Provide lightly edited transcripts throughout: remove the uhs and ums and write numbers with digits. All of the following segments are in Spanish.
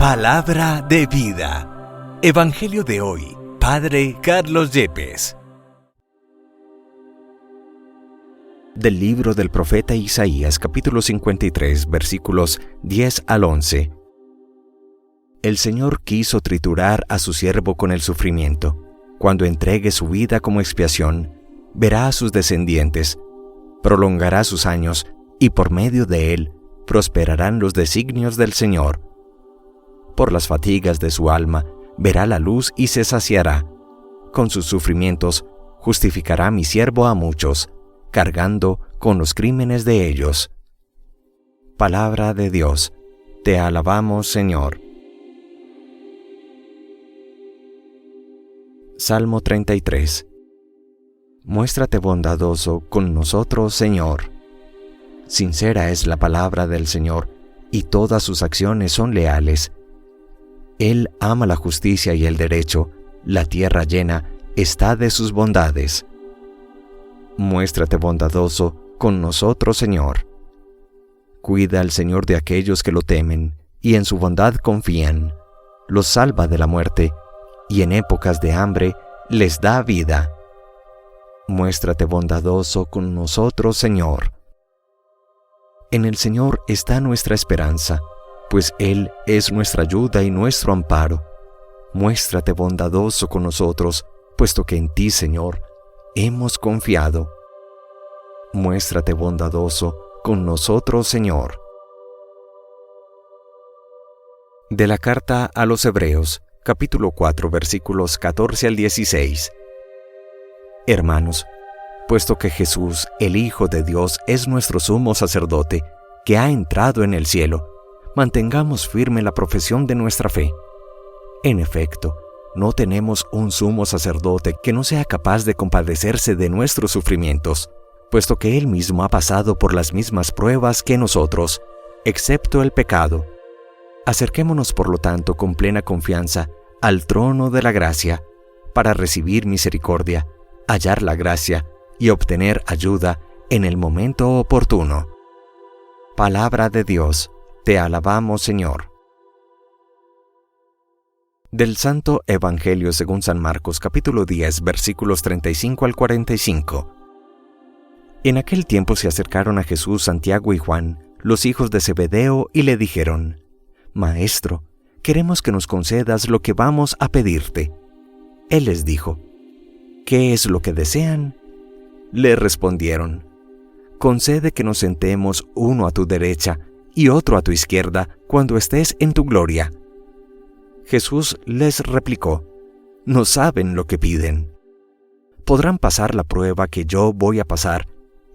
Palabra de vida. Evangelio de hoy. Padre Carlos Yepes. Del libro del profeta Isaías, capítulo 53, versículos 10 al 11. El Señor quiso triturar a su siervo con el sufrimiento. Cuando entregue su vida como expiación, verá a sus descendientes, prolongará sus años, y por medio de él prosperarán los designios del Señor. Por las fatigas de su alma verá la luz y se saciará. Con sus sufrimientos justificará mi siervo a muchos, cargando con los crímenes de ellos. Palabra de Dios. Te alabamos, Señor. Salmo 33. Muéstrate bondadoso con nosotros, Señor. Sincera es la palabra del Señor, y todas sus acciones son leales. Él ama la justicia y el derecho, la tierra llena está de sus bondades. Muéstrate bondadoso con nosotros, Señor. Cuida al Señor de aquellos que lo temen, y en su bondad confían. Los salva de la muerte, y en épocas de hambre les da vida. Muéstrate bondadoso con nosotros, Señor. En el Señor está nuestra esperanza, pues Él es nuestra ayuda y nuestro amparo. Muéstrate bondadoso con nosotros, puesto que en ti, Señor, hemos confiado. Muéstrate bondadoso con nosotros, Señor. De la carta a los Hebreos, capítulo 4, versículos 14 al 16. Hermanos, puesto que Jesús, el Hijo de Dios, es nuestro sumo sacerdote, que ha entrado en el cielo, mantengamos firme la profesión de nuestra fe. En efecto, no tenemos un sumo sacerdote que no sea capaz de compadecerse de nuestros sufrimientos, puesto que Él mismo ha pasado por las mismas pruebas que nosotros, excepto el pecado. Acerquémonos, por lo tanto, con plena confianza al trono de la gracia, para recibir misericordia, hallar la gracia y obtener ayuda en el momento oportuno. Palabra de Dios. Te alabamos, Señor. Del Santo Evangelio según San Marcos, capítulo 10, versículos 35 al 45. En aquel tiempo se acercaron a Jesús Santiago y Juan, los hijos de Zebedeo, y le dijeron: Maestro, queremos que nos concedas lo que vamos a pedirte. Él les dijo: ¿Qué es lo que desean? Le respondieron: Concede que nos sentemos uno a tu derecha y otro a tu izquierda cuando estés en tu gloria. Jesús les replicó: No saben lo que piden. ¿Podrán pasar la prueba que yo voy a pasar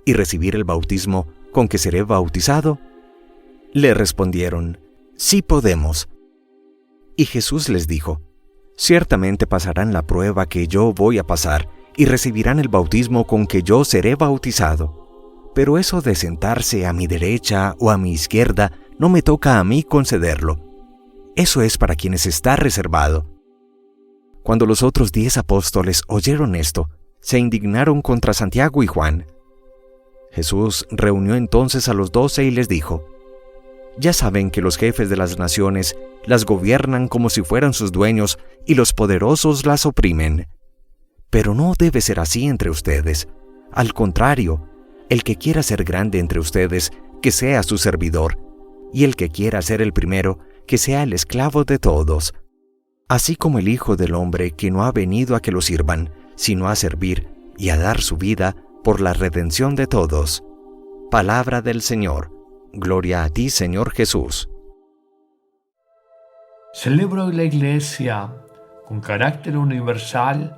y recibir el bautismo con que seré bautizado? Le respondieron: Sí podemos. Y Jesús les dijo: Ciertamente pasarán la prueba que yo voy a pasar y recibirán el bautismo con que yo seré bautizado. Pero eso de sentarse a mi derecha o a mi izquierda no me toca a mí concederlo. Eso es para quienes está reservado. Cuando los otros 10 apóstoles oyeron esto, se indignaron contra Santiago y Juan. Jesús reunió entonces a los 12 y les dijo: Ya saben que los jefes de las naciones las gobiernan como si fueran sus dueños y los poderosos las oprimen. Pero no debe ser así entre ustedes. Al contrario, el que quiera ser grande entre ustedes, que sea su servidor, y el que quiera ser el primero, que sea el esclavo de todos. Así como el Hijo del Hombre, que no ha venido a que lo sirvan, sino a servir y a dar su vida por la redención de todos. Palabra del Señor. Gloria a ti, Señor Jesús. Celebro en la Iglesia, con carácter universal,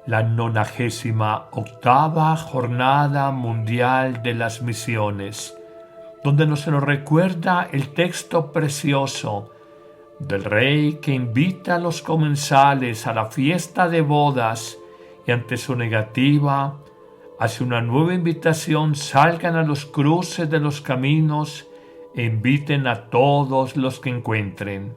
la 98ª Jornada Mundial de las Misiones, donde nos lo recuerda el texto precioso del Rey que invita a los comensales a la fiesta de bodas y ante su negativa hace una nueva invitación: salgan a los cruces de los caminos e inviten a todos los que encuentren.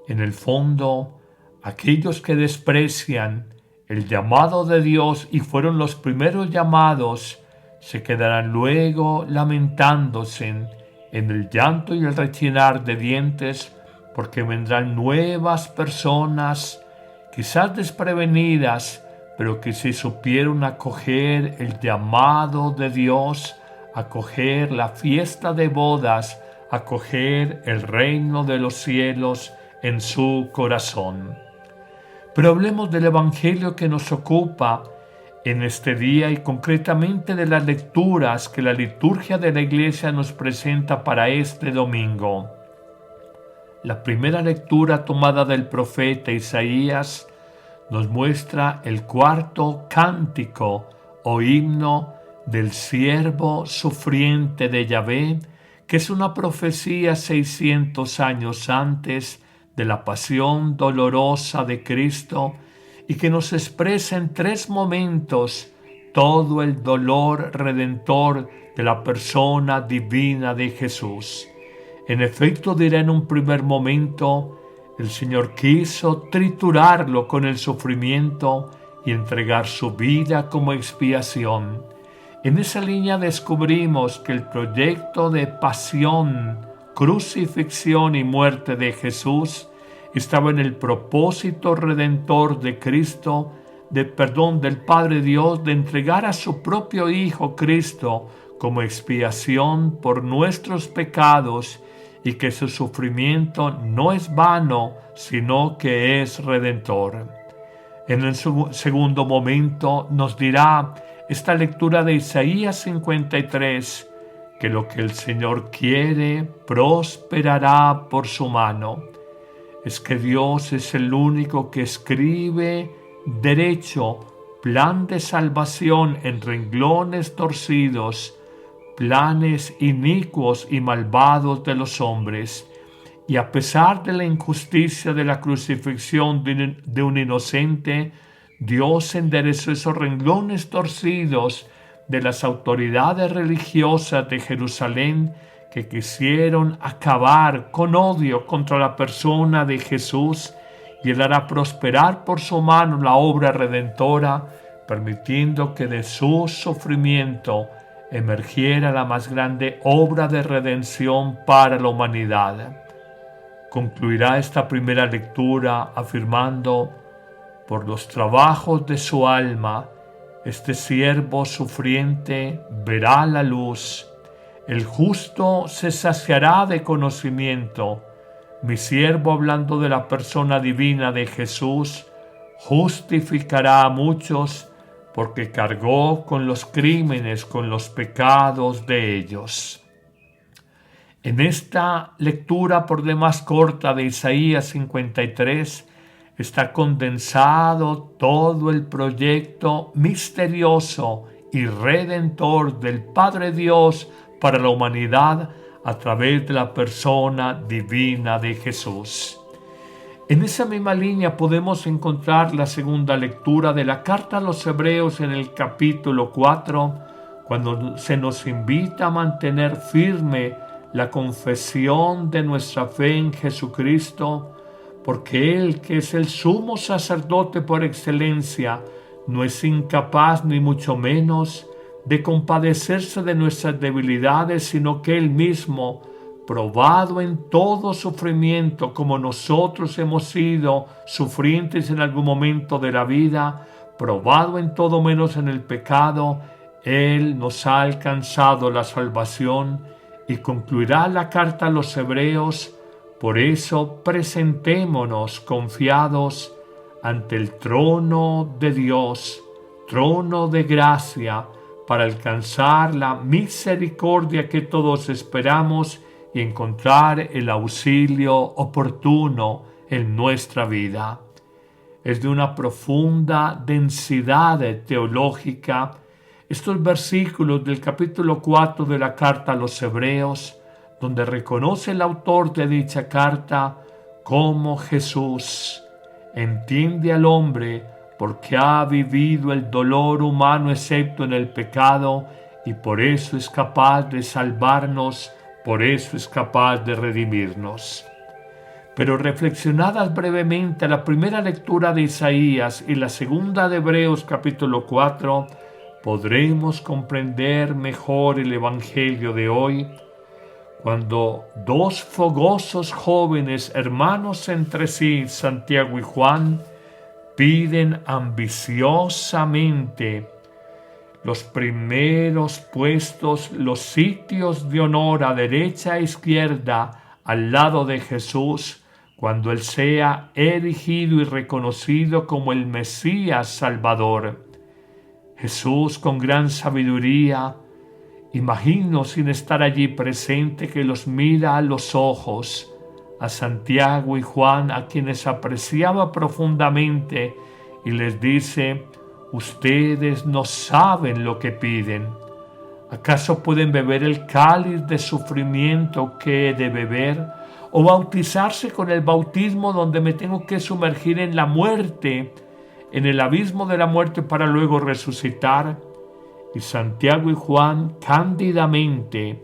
En el fondo, aquellos que desprecian el llamado de Dios y fueron los primeros llamados, se quedarán luego lamentándose en el llanto y el rechinar de dientes porque vendrán nuevas personas, quizás desprevenidas, pero que si supieron acoger el llamado de Dios, acoger la fiesta de bodas, acoger el reino de los cielos en su corazón. Pero hablemos del Evangelio que nos ocupa en este día y concretamente de las lecturas que la liturgia de la Iglesia nos presenta para este domingo. La primera lectura tomada del profeta Isaías nos muestra el cuarto cántico o himno del siervo sufriente de Yahvé, que es una profecía 600 años antes de la pasión dolorosa de Cristo y que nos expresa en 3 momentos todo el dolor redentor de la persona divina de Jesús. En efecto, dirá en un primer momento, el Señor quiso triturarlo con el sufrimiento y entregar su vida como expiación. En esa línea descubrimos que el proyecto de pasión, crucifixión y muerte de Jesús estaba en el propósito redentor de Cristo, del Padre Dios, de entregar a su propio Hijo Cristo como expiación por nuestros pecados y que su sufrimiento no es vano, sino que es redentor. En el segundo momento nos dirá esta lectura de Isaías 53, que lo que el Señor quiere prosperará por su mano. Es que Dios es el único que escribe derecho, plan de salvación en renglones torcidos, planes inicuos y malvados de los hombres. Y a pesar de la injusticia de la crucifixión de un inocente, Dios enderezó esos renglones torcidos de las autoridades religiosas de Jerusalén que quisieron acabar con odio contra la persona de Jesús, y Él hará prosperar por su mano la obra redentora, permitiendo que de su sufrimiento emergiera la más grande obra de redención para la humanidad. Concluirá esta primera lectura afirmando: por los trabajos de su alma, este siervo sufriente verá la luz. El justo se saciará de conocimiento. Mi siervo, hablando de la persona divina de Jesús, justificará a muchos porque cargó con los crímenes, con los pecados de ellos. En esta lectura por demás corta de Isaías 53 está condensado todo el proyecto misterioso y redentor del Padre Dios para la humanidad a través de la persona divina de Jesús. En esa misma línea podemos encontrar la segunda lectura de la carta a los Hebreos en el capítulo 4, cuando se nos invita a mantener firme la confesión de nuestra fe en Jesucristo, porque Él, que es el sumo sacerdote por excelencia, no es incapaz ni mucho menos de compadecerse de nuestras debilidades, sino que Él mismo, probado en todo sufrimiento como nosotros hemos sido sufrientes en algún momento de la vida, probado en todo menos en el pecado, Él nos ha alcanzado la salvación. Y concluirá la carta a los Hebreos: por eso presentémonos confiados ante el trono de Dios, trono de gracia, para alcanzar la misericordia que todos esperamos y encontrar el auxilio oportuno en nuestra vida. Es de una profunda densidad teológica estos versículos del capítulo 4 de la carta a los Hebreos, donde reconoce el autor de dicha carta cómo Jesús entiende al hombre porque ha vivido el dolor humano excepto en el pecado, y por eso es capaz de salvarnos, por eso es capaz de redimirnos. Pero reflexionadas brevemente la primera lectura de Isaías y la segunda de Hebreos capítulo 4, podremos comprender mejor el Evangelio de hoy, cuando dos fogosos jóvenes hermanos entre sí, Santiago y Juan, piden ambiciosamente los primeros puestos, los sitios de honor a derecha e izquierda al lado de Jesús, cuando Él sea erigido y reconocido como el Mesías Salvador. Jesús, con gran sabiduría, imagino sin estar allí presente, que los mira a los ojos, a Santiago y Juan, a quienes apreciaba profundamente, y les dice: ustedes no saben lo que piden. ¿Acaso pueden beber el cáliz de sufrimiento que he de beber? ¿O bautizarse con el bautismo donde me tengo que sumergir en la muerte, en el abismo de la muerte para luego resucitar? Y Santiago y Juan, cándidamente,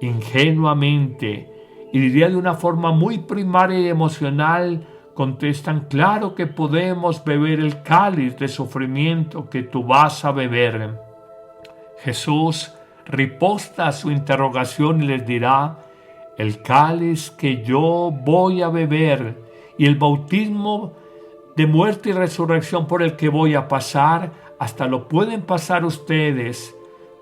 ingenuamente, y diría de una forma muy primaria y emocional, contestan: claro que podemos beber el cáliz de sufrimiento que tú vas a beber. Jesús riposta a su interrogación y les dirá: el cáliz que yo voy a beber y el bautismo de muerte y resurrección por el que voy a pasar, hasta lo pueden pasar ustedes,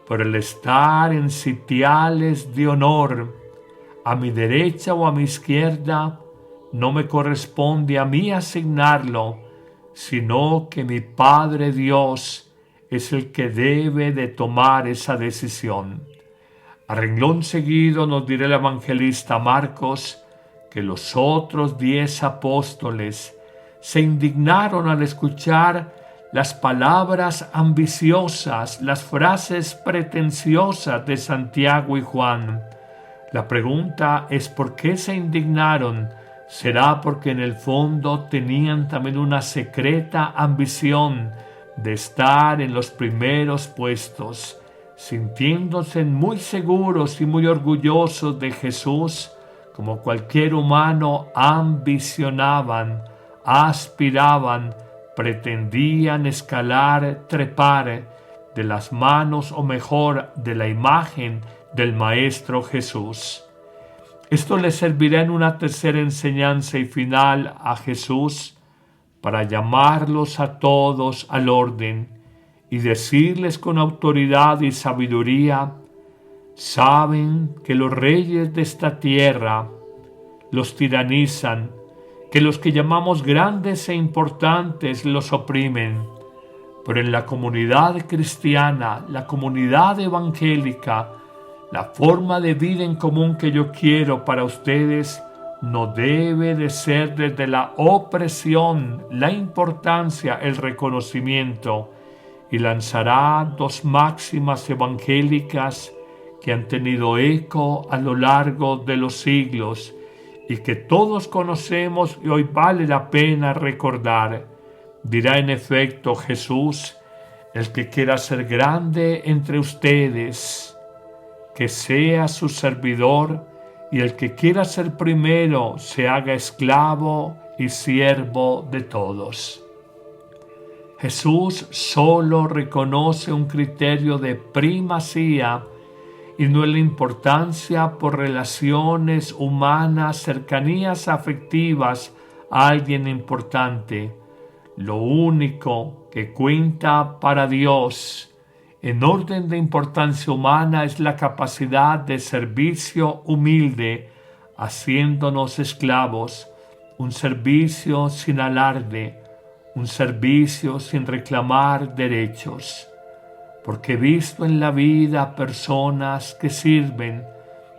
por el estar en sitiales de honor, a mi derecha o a mi izquierda, no me corresponde a mí asignarlo, sino que mi Padre Dios es el que debe de tomar esa decisión. A renglón seguido nos dirá el evangelista Marcos que los otros 10 apóstoles se indignaron al escuchar las palabras ambiciosas, las frases pretenciosas de Santiago y Juan. La pregunta es: ¿por qué se indignaron? ¿Será porque en el fondo tenían también una secreta ambición de estar en los primeros puestos, sintiéndose muy seguros y muy orgullosos de Jesús, como cualquier humano ambicionaban, aspiraban, pretendían escalar, trepar de las manos, o mejor, de la imagen del Maestro Jesús? Esto le servirá en una tercera enseñanza y final a Jesús para llamarlos a todos al orden y decirles con autoridad y sabiduría: saben que los reyes de esta tierra los tiranizan, que los que llamamos grandes e importantes los oprimen, pero en la comunidad cristiana, la comunidad evangélica, la forma de vida en común que yo quiero para ustedes no debe de ser desde la opresión, la importancia, el reconocimiento, y lanzará 2 máximas evangélicas que han tenido eco a lo largo de los siglos y que todos conocemos y hoy vale la pena recordar. Dirá en efecto Jesús: el que quiera ser grande entre ustedes, que sea su servidor, y el que quiera ser primero, se haga esclavo y siervo de todos. Jesús solo reconoce un criterio de primacía y no es la importancia por relaciones humanas, cercanías afectivas a alguien importante. Lo único que cuenta para Dios en orden de importancia humana es la capacidad de servicio humilde, haciéndonos esclavos, un servicio sin alarde, un servicio sin reclamar derechos. Porque he visto en la vida personas que sirven,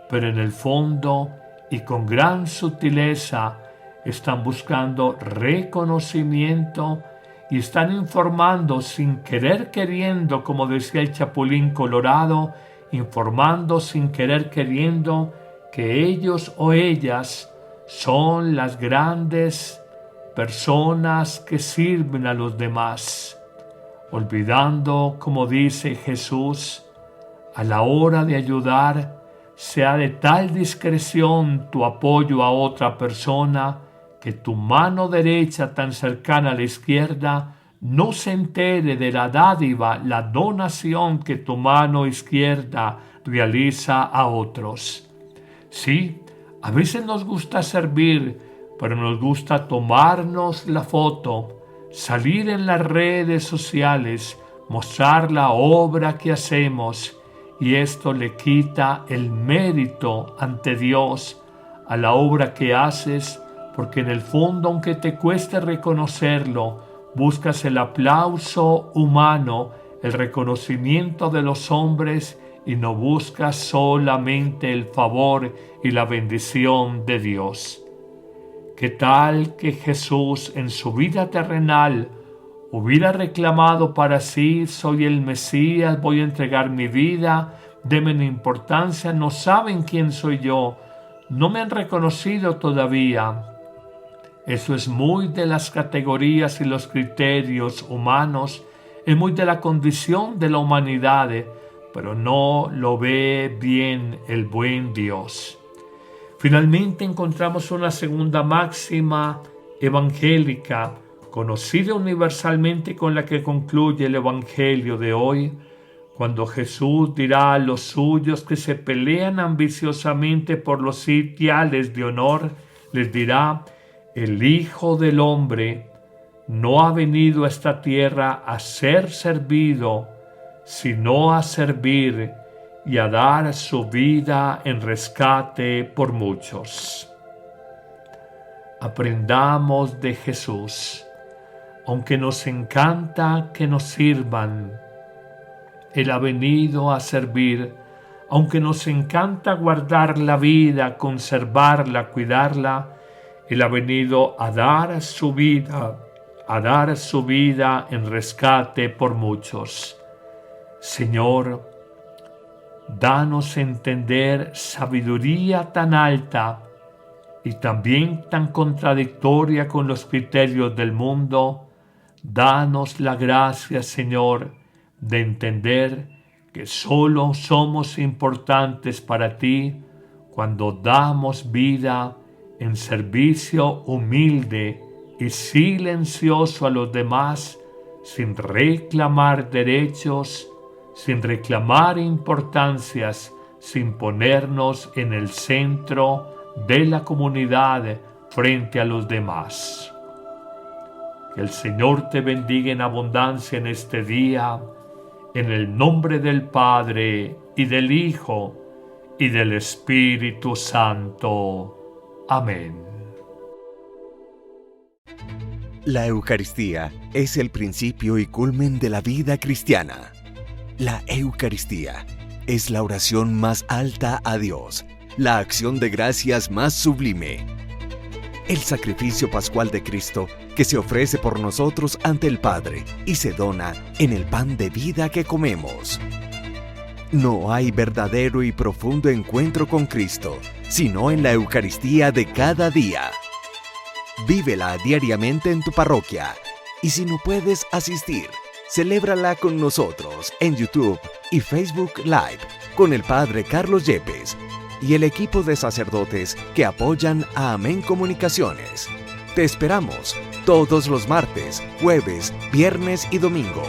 pero en el fondo y con gran sutileza están buscando reconocimiento y están informando sin querer queriendo, como decía el Chapulín Colorado, informando sin querer queriendo que ellos o ellas son las grandes personas que sirven a los demás, olvidando, como dice Jesús, a la hora de ayudar, sea de tal discreción tu apoyo a otra persona que tu mano derecha tan cercana a la izquierda no se entere de la dádiva, la donación que tu mano izquierda realiza a otros. Sí, a veces nos gusta servir, pero nos gusta tomarnos la foto, salir en las redes sociales, mostrar la obra que hacemos, y esto le quita el mérito ante Dios a la obra que haces, porque en el fondo, aunque te cueste reconocerlo, buscas el aplauso humano, el reconocimiento de los hombres, y no buscas solamente el favor y la bendición de Dios. ¿Qué tal que Jesús en su vida terrenal hubiera reclamado para sí: soy el Mesías, voy a entregar mi vida, denme importancia, no saben quién soy yo, no me han reconocido todavía? Eso es muy de las categorías y los criterios humanos, es muy de la condición de la humanidad, pero no lo ve bien el buen Dios. Finalmente encontramos una segunda máxima evangélica, conocida universalmente, con la que concluye el Evangelio de hoy, cuando Jesús dirá a los suyos que se pelean ambiciosamente por los sitiales de honor, les dirá: el Hijo del Hombre no ha venido a esta tierra a ser servido, sino a servir y a dar su vida en rescate por muchos. Aprendamos de Jesús. Aunque nos encanta que nos sirvan, Él ha venido a servir. Aunque nos encanta guardar la vida, conservarla, cuidarla, Él ha venido a dar su vida en rescate por muchos. Señor, danos a entender sabiduría tan alta y también tan contradictoria con los criterios del mundo. Danos la gracia, Señor, de entender que solo somos importantes para ti cuando damos vida en servicio humilde y silencioso a los demás, sin reclamar derechos, sin reclamar importancias, sin ponernos en el centro de la comunidad frente a los demás. Que el Señor te bendiga en abundancia en este día, en el nombre del Padre, y del Hijo, y del Espíritu Santo. Amén. La Eucaristía es el principio y culmen de la vida cristiana. La Eucaristía es la oración más alta a Dios, la acción de gracias más sublime. El sacrificio pascual de Cristo que se ofrece por nosotros ante el Padre y se dona en el pan de vida que comemos. No hay verdadero y profundo encuentro con Cristo, sino en la Eucaristía de cada día. Vívela diariamente en tu parroquia, y si no puedes asistir, celébrala con nosotros en YouTube y Facebook Live con el Padre Carlos Yepes y el equipo de sacerdotes que apoyan a Amén Comunicaciones. Te esperamos todos los martes, jueves, viernes y domingo.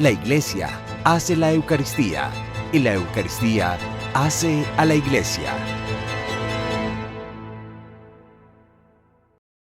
La Iglesia hace la Eucaristía y la Eucaristía hace a la Iglesia.